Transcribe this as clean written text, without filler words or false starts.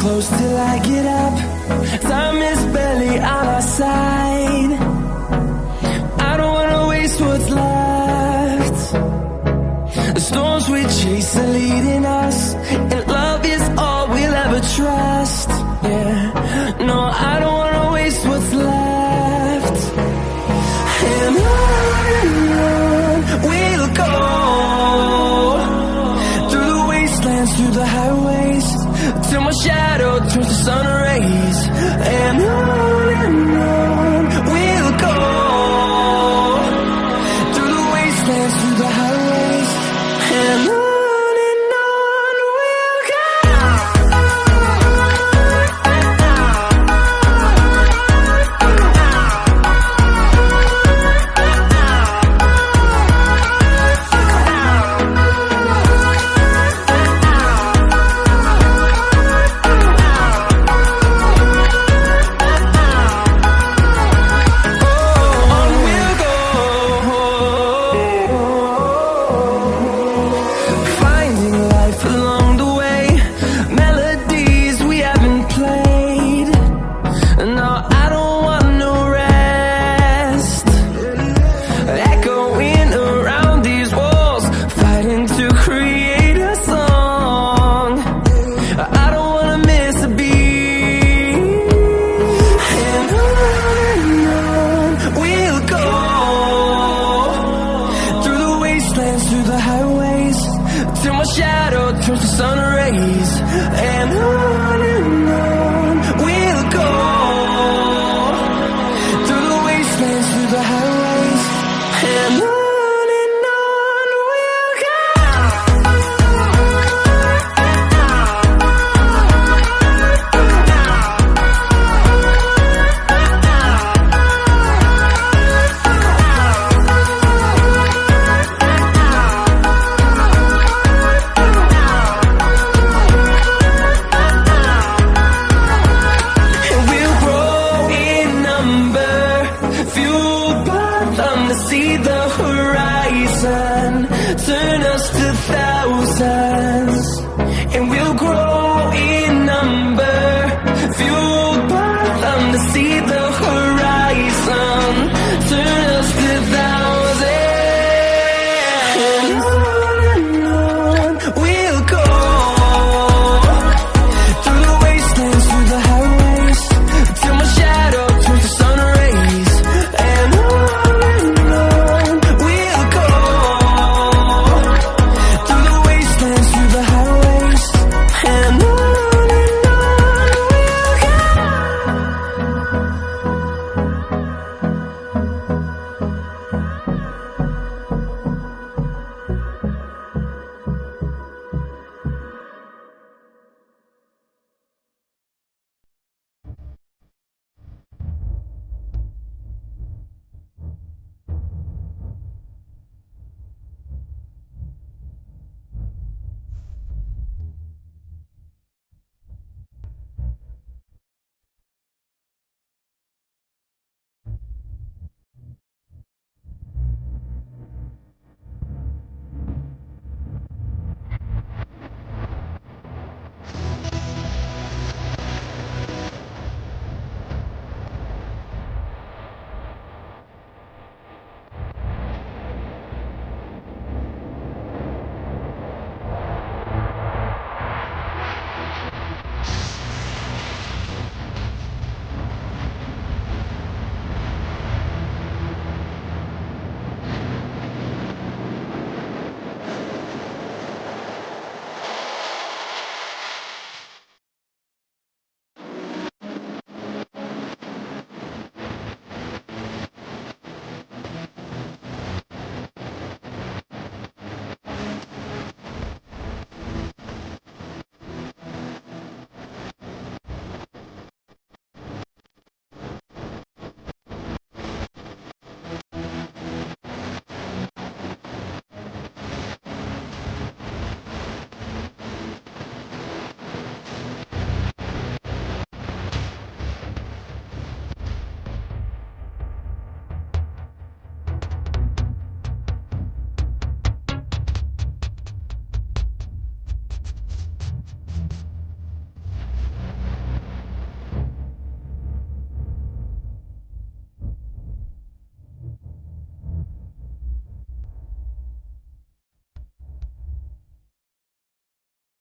close till I get up. Time is barely on our side. I don't wanna waste what's left. The storms we chase are leading us, and love is all we'll ever trust. Yeah, no, I don't wanna waste what's left. And on we'll go, through the wastelands, through the highways, till my shadow turns to sun rays. And on we'll go, through the wastelands, through the highways, and on we'll go. Through the highways, till my shadow turns to sun rays. And on we'll go, through the wastelands, through the highways, and on we'll go. See the horizon turn us to thousands, and we'll grow